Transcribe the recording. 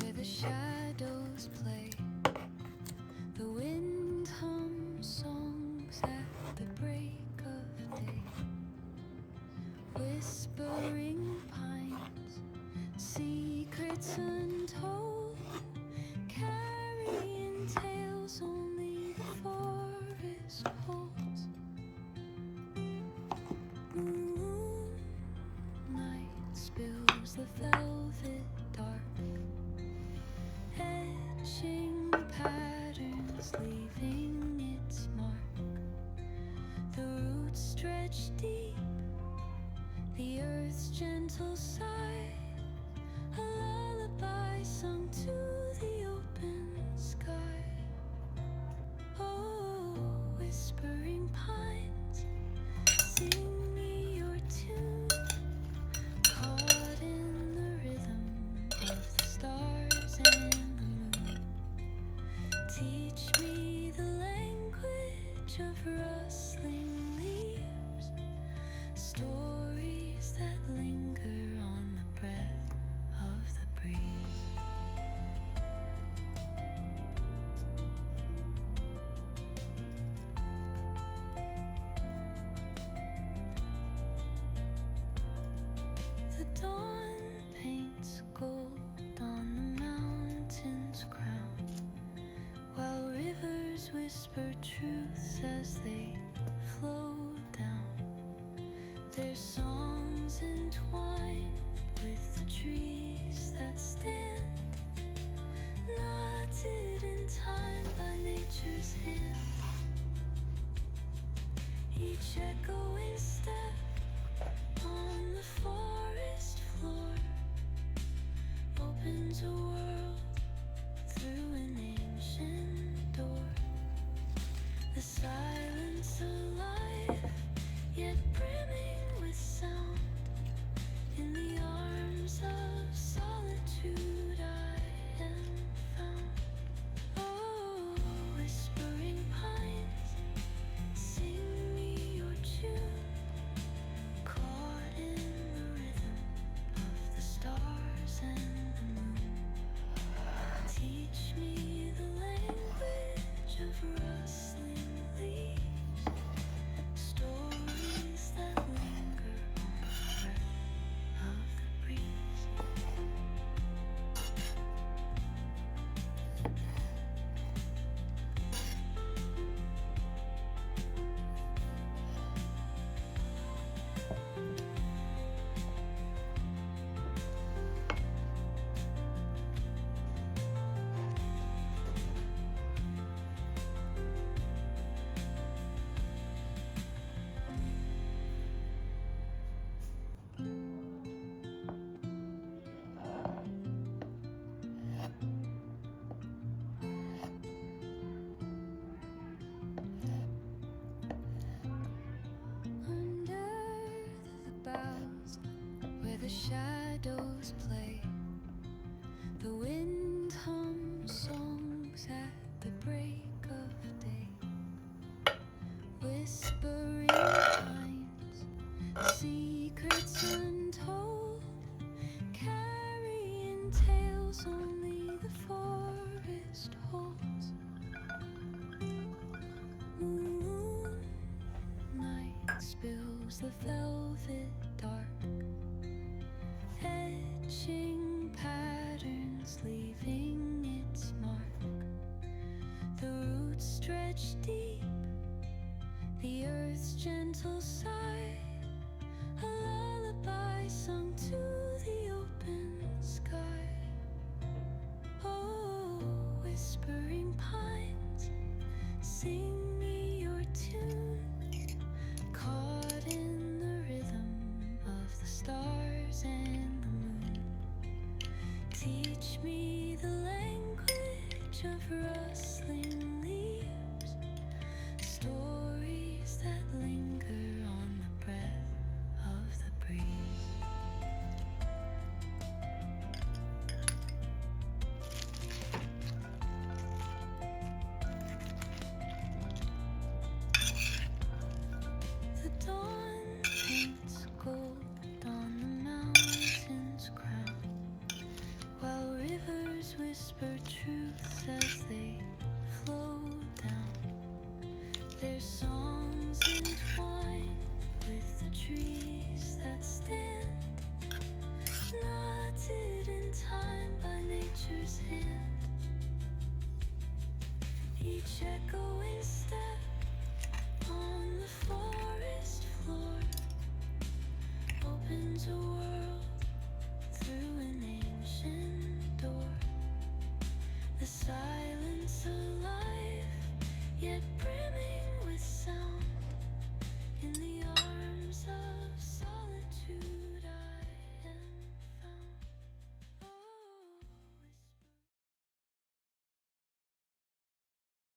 where the shadows play. The wind hums songs at the break of day. Whispering pines, secrets untold, carrying tales only the forest holds. Moonlight spills the velvet dark, etching patterns, leaving its mark. The roots stretch deep, the earth's gentle sigh, a lullaby sung to the open sky. Oh, whispering pines, sing me your tune, caught in the rhythm of the stars and the moon. Teach me the language of rustling leaves, stories that linger on the breath of the breeze. The dawn paints gold on the mountain's crown, while rivers whisper truths as they flow down. Their songs entwined with the trees that stand, knotted in time by nature's hand. Each echoing step on the forest floor opens a world through an ancient door. The silence alive, yet brimming with sound. In the arms of solitude I am found. Oh, whispering pines, sing me your tune, caught in the rhythm of the stars and the moon. Teach me the language of rustling leaves, stories that linger on the breath of the breeze. Under the boughs, where the shadows play, the wind hums songs at the break of day. Whispering pines, secrets untold, carrying tales only the forest holds. Moonlight spills the velvet dark, etching patterns, leaving its mark. The roots stretch deep, the earth's gentle sigh, a lullaby sung to the open sky. Oh, whispering pines, sing me your tune, caught in the rhythm of the stars and the moon. Teach me the language of rustling leaves, stories that linger on the breath of the breeze. The dawn paints gold on the mountain's crown, while Trees whisper truths as they flow down. Their songs entwine with the trees that stand, knotted in time.